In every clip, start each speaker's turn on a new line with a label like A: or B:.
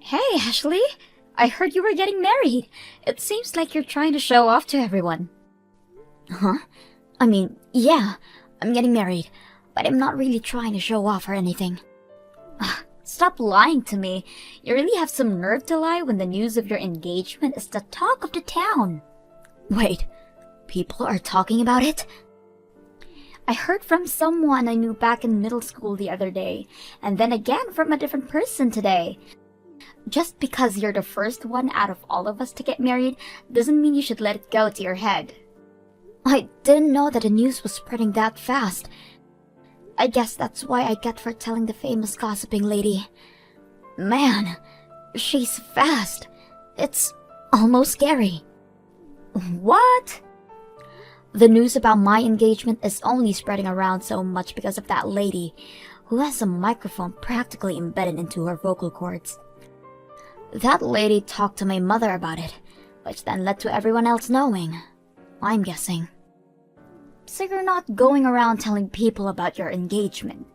A: Hey, Ashley! I heard you were getting married. It seems like you're trying to show off to everyone. Huh? Yeah, I'm getting married, but I'm not really trying to show off or anything. Stop lying to me. You really have some nerve to lie when the news of your engagement is the talk of the town. Wait, people are talking about it? I heard from someone I knew back in middle school the other day, and then again from a different person today. Just because you're the first one out of all of us to get married doesn't mean you should let it go to your head. I didn't know that the news was spreading that fast. I guess that's why I get for telling the famous gossiping lady. Man, she's fast. It's almost scary. What? The news about my engagement is only spreading around so much because of that lady, who has a microphone practically embedded into her vocal cords. That lady talked to my mother about it, which then led to everyone else knowing, I'm guessing. So you're not going around telling people about your engagement.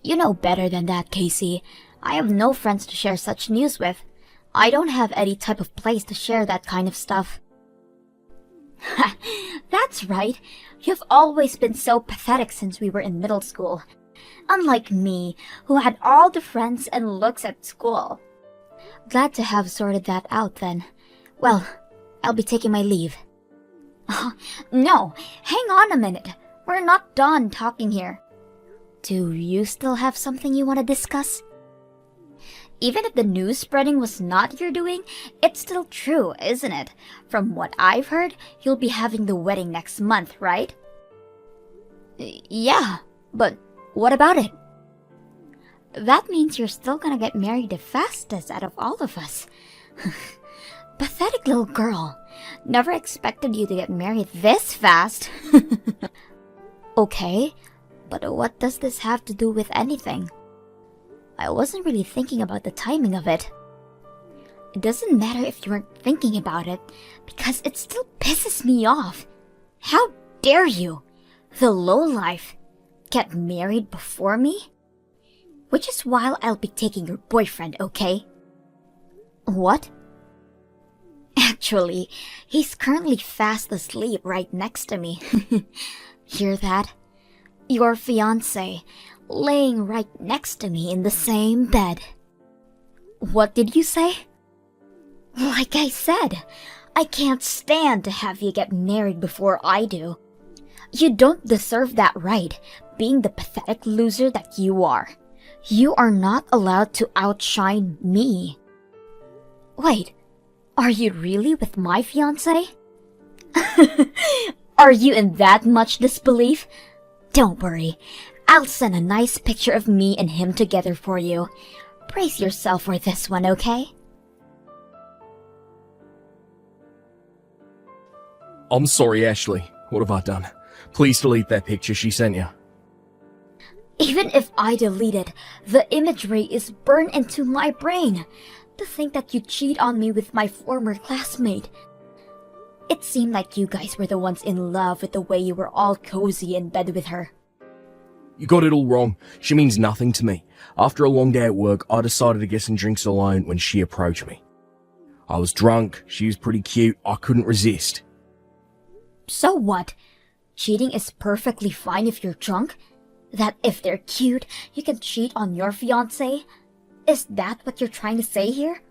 A: You know better than that, Casey. I have no friends to share such news with. I don't have any type of place to share that kind of stuff. That's right. You've always been so pathetic since we were in middle school. Unlike me, who had all the friends and looks at school. Glad to have sorted that out then. Well, I'll be taking my leave. No, hang on a minute. We're not done talking here. Do you still have something you want to discuss? Even if the news spreading was not your doing, it's still true, isn't it? From what I've heard, you'll be having the wedding next month, right? Yeah, but what about it? That means you're still gonna get married the fastest out of all of us. Pathetic little girl. Never expected you to get married this fast. Okay, but what does this have to do with anything? I wasn't really thinking about the timing of it. It doesn't matter if you weren't thinking about it, because it still pisses me off. How dare you, the lowlife, get married before me? Which is why I'll be taking your boyfriend, okay? What? Actually, he's currently fast asleep right next to me. Hear that? Your fiancé, laying right next to me in the same bed. What did you say? Like I said, I can't stand to have you get married before I do. You don't deserve that right, being the pathetic loser that you are. You are not allowed to outshine me. Wait, are you really with my fiancé? Are you in that much disbelief? Don't worry, I'll send a nice picture of me and him together for you. Brace yourself for this one, okay?
B: I'm sorry, Ashley. What have I done? Please delete that picture she sent you.
A: Even if I delete it, the imagery is burned into my brain. To think that you cheat on me with my former classmate. It seemed like you guys were the ones in love with the way you were all cozy in bed with her.
B: You got it all wrong. She means nothing to me. After a long day at work, I decided to get some drinks alone when she approached me. I was drunk, she was pretty cute, I couldn't resist.
A: So what? Cheating is perfectly fine if you're drunk? That if they're cute, you can cheat on your fiancé? Is that what you're trying to say here?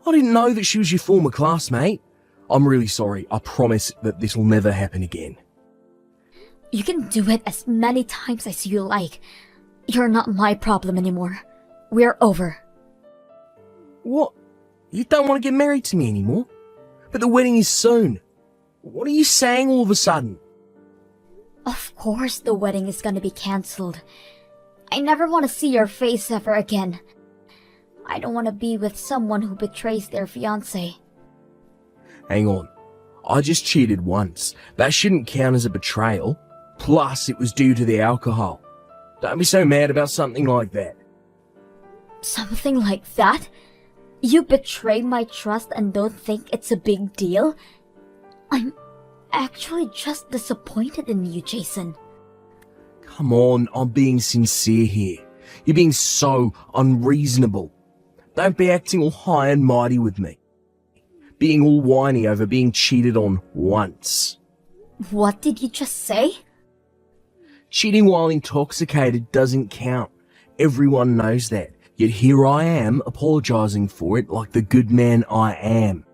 B: I didn't know that she was your former classmate. I'm really sorry. I promise that this will never happen again.
A: You can do it as many times as you like. You're not my problem anymore. We're over.
B: What? You don't want to get married to me anymore? But the wedding is soon. What are you saying all of a sudden?
A: Of course the wedding is gonna be cancelled. I never want to see your face ever again. I don't want to be with someone who betrays their fiancé.
B: Hang on. I just cheated once. That shouldn't count as a betrayal. Plus, it was due to the alcohol. Don't be so mad about something like that.
A: Something like that? You betray my trust and don't think it's a big deal? I'm actually just disappointed in you, Jason.
B: Come on, I'm being sincere here. You're being so unreasonable. Don't be acting all high and mighty with me. Being all whiny over being cheated on once.
A: What did you just say?
B: Cheating while intoxicated doesn't count. Everyone knows that. Yet here I am, apologising for it like the good man I am.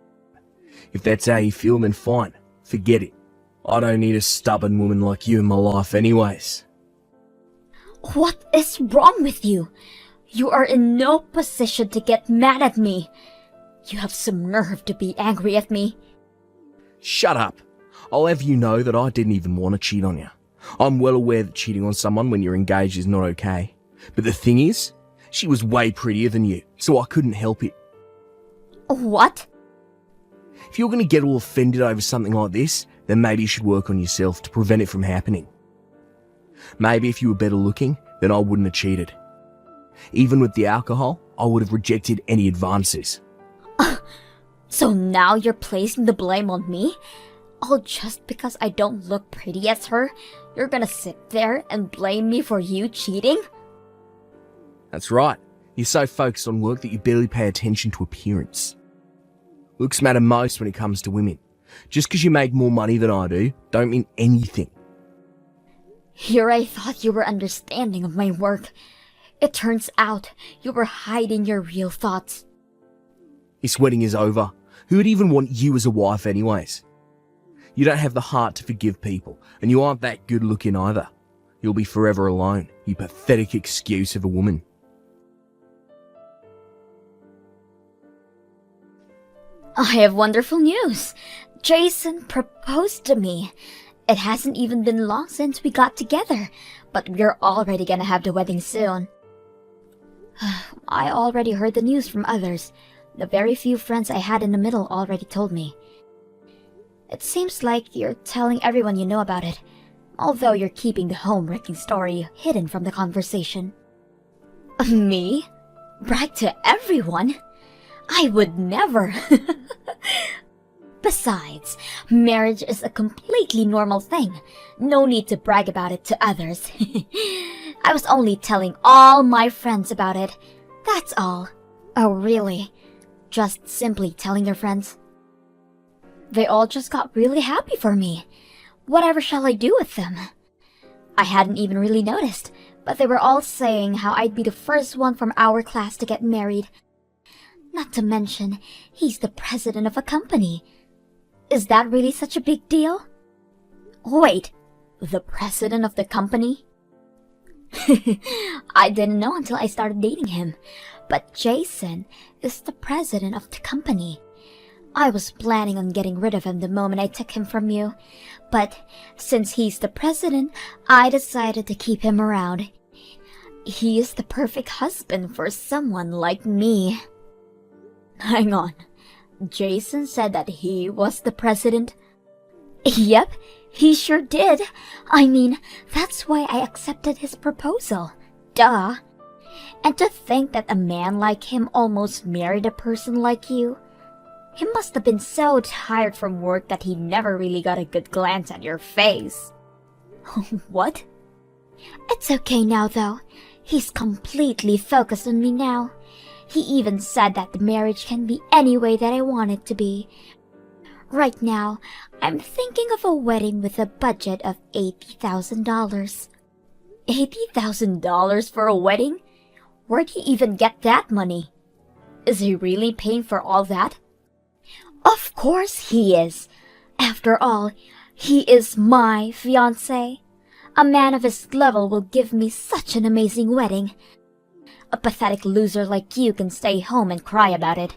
B: If that's how you feel, then fine. Forget it. I don't need a stubborn woman like you in my life anyways.
A: What is wrong with you? You are in no position to get mad at me. You have some nerve to be angry at me.
B: Shut up. I'll have you know that I didn't even want to cheat on you. I'm well aware that cheating on someone when you're engaged is not okay. But the thing is, she was way prettier than you, so I couldn't help it.
A: What?
B: If you're going to get all offended over something like this, then maybe you should work on yourself to prevent it from happening. Maybe if you were better looking, then I wouldn't have cheated. Even with the alcohol, I would have rejected any advances.
A: So now you're placing the blame on me? All just because I don't look pretty as her? You're gonna sit there and blame me for you cheating?
B: That's right. You're so focused on work that you barely pay attention to appearance. Looks matter most when it comes to women. Just because you make more money than I do, don't mean anything.
A: Here I thought you were understanding of my work. It turns out you were hiding your real thoughts.
B: This wedding is over. Who would even want you as a wife anyways? You don't have the heart to forgive people, and you aren't that good looking either. You'll be forever alone, you pathetic excuse of a woman.
A: I have wonderful news. Jason proposed to me. It hasn't even been long since we got together, but we're already gonna have the wedding soon. I already heard the news from others. The very few friends I had in the middle already told me. It seems like you're telling everyone you know about it, although you're keeping the home-wrecking story hidden from the conversation. Me? Brag to everyone? I would never. Besides, marriage is a completely normal thing. No need to brag about it to others. I was only telling all my friends about it. That's all. Oh, really? Just simply telling your friends? They all just got really happy for me. Whatever shall I do with them? I hadn't even really noticed, but they were all saying how I'd be the first one from our class to get married. Not to mention, he's the president of a company. Is that really such a big deal? Wait, the president of the company? I didn't know until I started dating him, but Jason is the president of the company. I was planning on getting rid of him the moment I took him from you, but since he's the president, I decided to keep him around. He is the perfect husband for someone like me. Hang on. Jason said that he was the president? Yep, he sure did. I mean, that's why I accepted his proposal. Duh. And to think that a man like him almost married a person like you. He must have been so tired from work that he never really got a good glance at your face. What? It's okay now, though. He's completely focused on me now. He even said that the marriage can be any way that I want it to be. Right now, I'm thinking of a wedding with a budget of $80,000. $80,000 for a wedding? Where'd he even get that money? Is he really paying for all that? Of course he is. After all, he is my fiancé. A man of his level will give me such an amazing wedding. A pathetic loser like you can stay home and cry about it.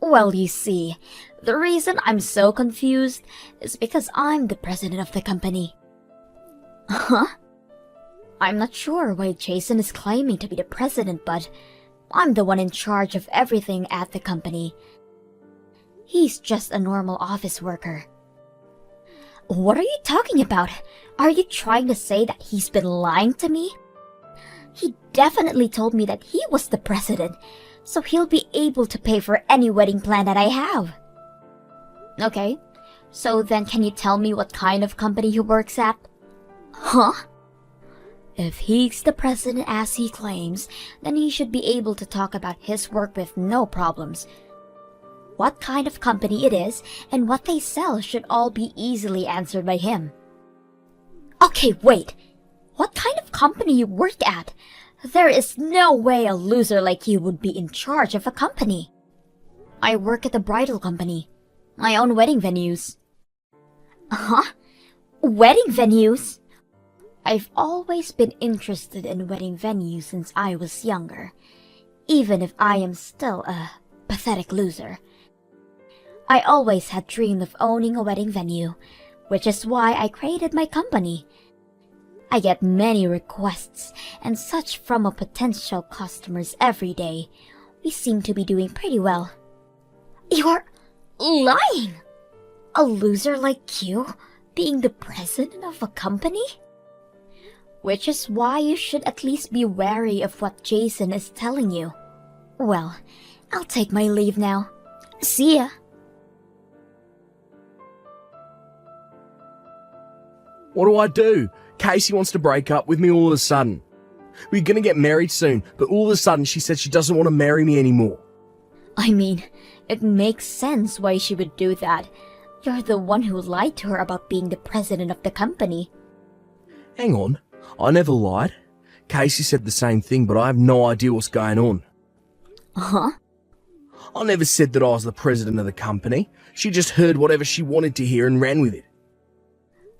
A: Well, you see, the reason I'm so confused is because I'm the president of the company. Huh? I'm not sure why Jason is claiming to be the president, but I'm the one in charge of everything at the company. He's just a normal office worker. What are you talking about? Are you trying to say that he's been lying to me? He definitely told me that he was the president, so he'll be able to pay for any wedding plan that I have. Okay, so then can you tell me what kind of company he works at? Huh? If he's the president as he claims, then he should be able to talk about his work with no problems. What kind of company it is and what they sell should all be easily answered by him. Okay, wait. What kind of company you work at? There is no way a loser like you would be in charge of a company. I work at a bridal company. I own wedding venues. Huh? Wedding venues? I've always been interested in wedding venues since I was younger, even if I am still a pathetic loser. I always had dreamed of owning a wedding venue, which is why I created my company. I get many requests and such from a potential customers every day. We seem to be doing pretty well. You're lying! A loser like you being the president of a company? Which is why you should at least be wary of what Jason is telling you. Well, I'll take my leave now. See ya!
B: What do I do? Casey wants to break up with me all of a sudden. We're gonna get married soon, but all of a sudden she said she doesn't want to marry me anymore.
A: I mean, it makes sense why she would do that. You're the one who lied to her about being the president of the company.
B: Hang on, I never lied. Casey said the same thing, but I have no idea what's going on.
A: Huh?
B: I never said that I was the president of the company. She just heard whatever she wanted to hear and ran with it.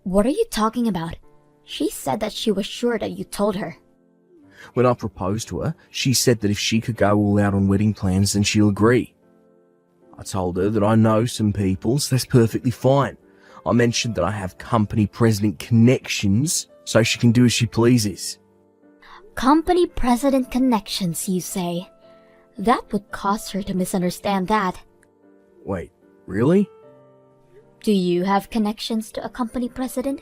A: What are you talking about? She said that she was sure that you told her.
B: When I proposed to her, she said that if she could go all out on wedding plans, then she'll agree. I told her that I know some people, so that's perfectly fine. I mentioned that I have company president connections, so she can do as she pleases.
A: Company president connections, you say? That would cause her to misunderstand that.
B: Wait, really?
A: Do you have connections to a company president?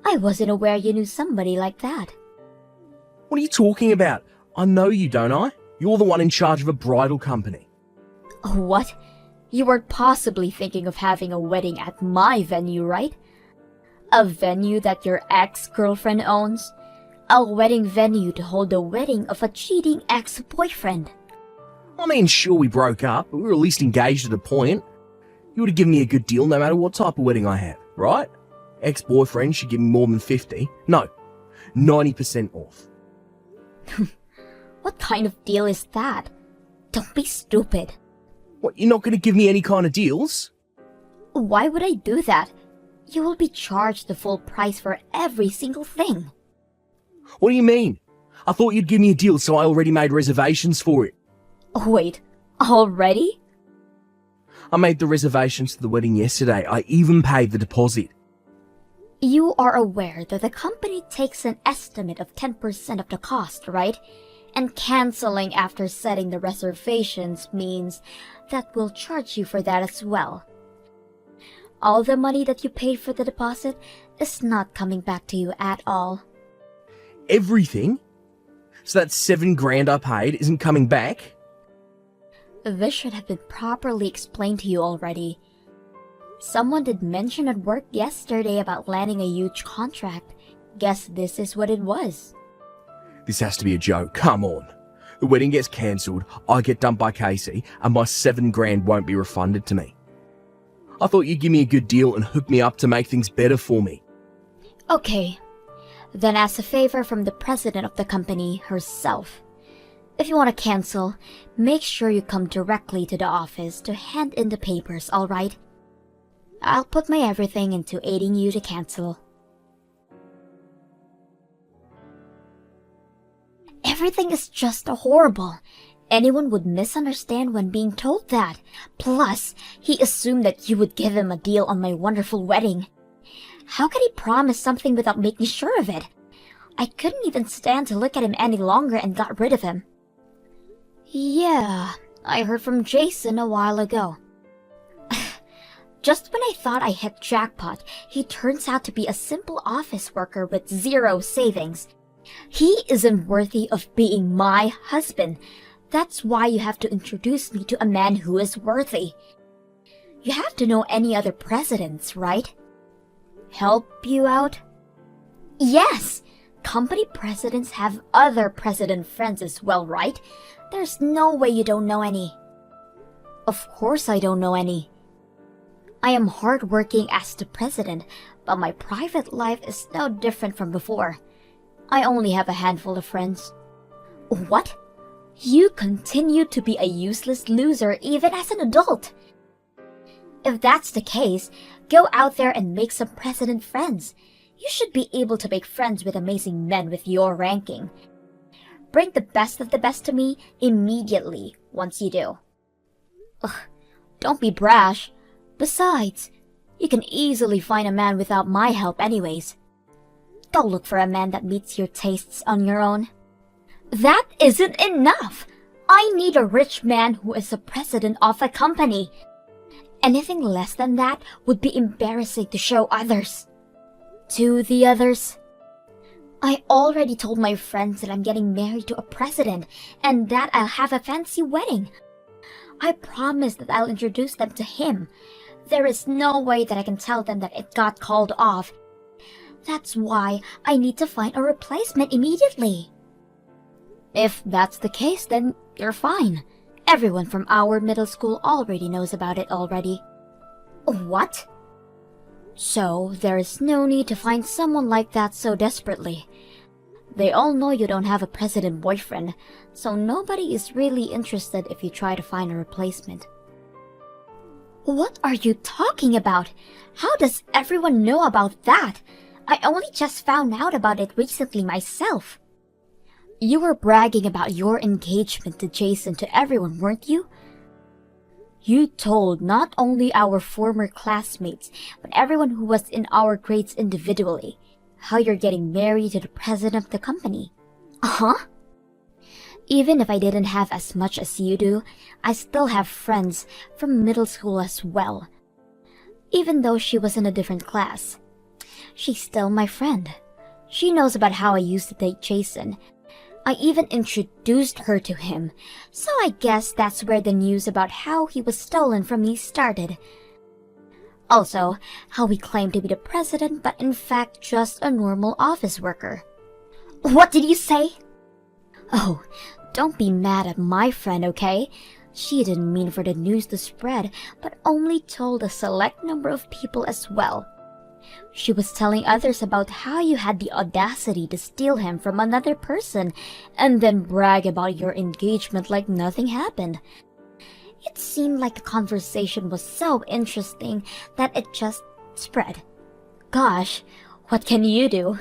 A: I wasn't aware you knew somebody like that.
B: What are you talking about? I know you, don't I? You're the one in charge of a bridal company.
A: What? You weren't possibly thinking of having a wedding at my venue, right? A venue that your ex-girlfriend owns? A wedding venue to hold the wedding of a cheating ex-boyfriend.
B: I mean, sure, we broke up, but we were at least engaged at a point. You would have given me a good deal no matter what type of wedding I had, right? Ex-boyfriend should give me more than 50. No, 90% off.
A: What kind of deal is that? Don't be stupid.
B: What, you're not going to give me any kind of deals?
A: Why would I do that? You will be charged the full price for every single thing.
B: What do you mean? I thought you'd give me a deal, so I already made reservations for it.
A: Wait, already?
B: I made the reservations for the wedding yesterday. I even paid the deposit.
A: You are aware that the company takes an estimate of 10% of the cost, right? And canceling after setting the reservations means that we'll charge you for that as well. All the money that you paid for the deposit is not coming back to you at all.
B: Everything? So that $7,000 I paid isn't coming back?
A: This should have been properly explained to you already. Someone did mention at work yesterday about landing a huge contract. Guess this is what it was.
B: This has to be a joke. Come on. The wedding gets cancelled, I get dumped by Casey, and my $7,000 won't be refunded to me. I thought you'd give me a good deal and hook me up to make things better for me.
A: Okay. Then as a favor from the president of the company herself, if you want to cancel, make sure you come directly to the office to hand in the papers, alright? I'll put my everything into aiding you to cancel. Everything is just horrible. Anyone would misunderstand when being told that. Plus, he assumed that you would give him a deal on my wonderful wedding. How could he promise something without making sure of it? I couldn't even stand to look at him any longer and got rid of him. Yeah, I heard from Jason a while ago. Just when I thought I hit jackpot, he turns out to be a simple office worker with zero savings. He isn't worthy of being my husband. That's why you have to introduce me to a man who is worthy. You have to know any other presidents, right? Help you out? Yes! company presidents have other president friends as well, right? There's no way you don't know any. Of course I don't know any. I am hardworking as the president, but my private life is no different from before. I only have a handful of friends. What? You continue to be a useless loser even as an adult. If that's the case, go out there and make some president friends. You should be able to make friends with amazing men with your ranking. Bring the best of the best to me immediately once you do. Ugh, don't be brash. Besides, you can easily find a man without my help anyways. Go look for a man that meets your tastes on your own. That isn't enough! I need a rich man who is the president of a company. Anything less than that would be embarrassing to show others. To the others? I already told my friends that I'm getting married to a president and that I'll have a fancy wedding. I promised that I'll introduce them to him. There is no way that I can tell them that it got called off. That's why I need to find a replacement immediately. If that's the case, then you're fine. Everyone from our middle school already knows about it already. What? So, there is no need to find someone like that so desperately. They all know you don't have a president boyfriend, so nobody is really interested if you try to find a replacement. What are you talking about? How does everyone know about that? I only just found out about it recently myself. You were bragging about your engagement to Jason to everyone, weren't you? You told not only our former classmates, but everyone who was in our grades individually, how you're getting married to the president of the company. Uh-huh. Even if I didn't have as much as you do, I still have friends from middle school as well. Even though she was in a different class. She's still my friend. She knows about how I used to date Jason. I even introduced her to him, so I guess that's where the news about how he was stolen from me started. Also, how he claimed to be the president but in fact just a normal office worker. What did you say? Oh, don't be mad at my friend, okay? She didn't mean for the news to spread, but only told a select number of people as well. She was telling others about how you had the audacity to steal him from another person and then brag about your engagement like nothing happened. It seemed like the conversation was so interesting that it just spread. Gosh, what can you do?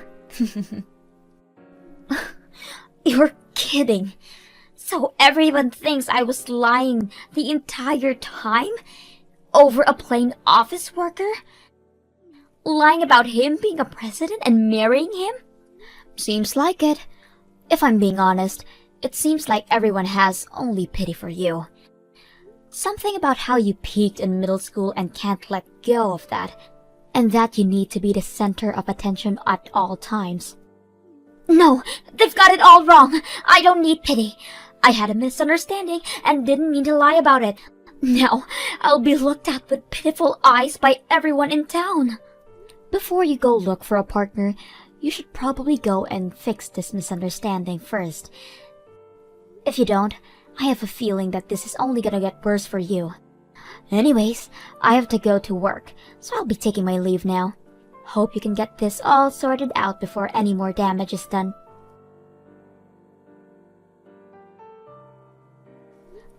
A: You're kidding. So everyone thinks I was lying the entire time? Over a plain office worker? Lying about him being a president and marrying him? Seems like it. If I'm being honest, it seems like everyone has only pity for you. Something about how you peaked in middle school and can't let go of that, and that you need to be the center of attention at all times. No, they've got it all wrong. I don't need pity. I had a misunderstanding and didn't mean to lie about it. Now, I'll be looked at with pitiful eyes by everyone in town. Before you go look for a partner, you should probably go and fix this misunderstanding first. If you don't, I have a feeling that this is only gonna get worse for you. Anyways, I have to go to work, so I'll be taking my leave now. Hope you can get this all sorted out before any more damage is done.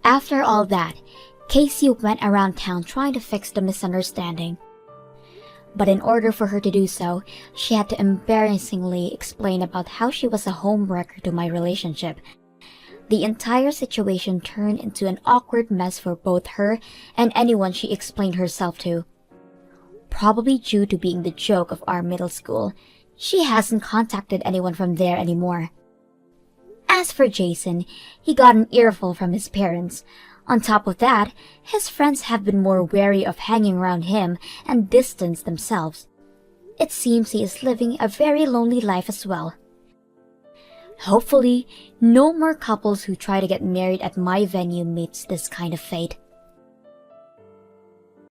A: After all that, Casey went around town trying to fix the misunderstanding. But in order for her to do so, she had to embarrassingly explain about how she was a homewrecker to my relationship. The entire situation turned into an awkward mess for both her and anyone she explained herself to. Probably due to being the joke of our middle school, she hasn't contacted anyone from there anymore. As for Jason, he got an earful from his parents. On top of that, his friends have been more wary of hanging around him and distanced themselves. It seems he is living a very lonely life as well. Hopefully, no more couples who try to get married at my venue meets this kind of fate.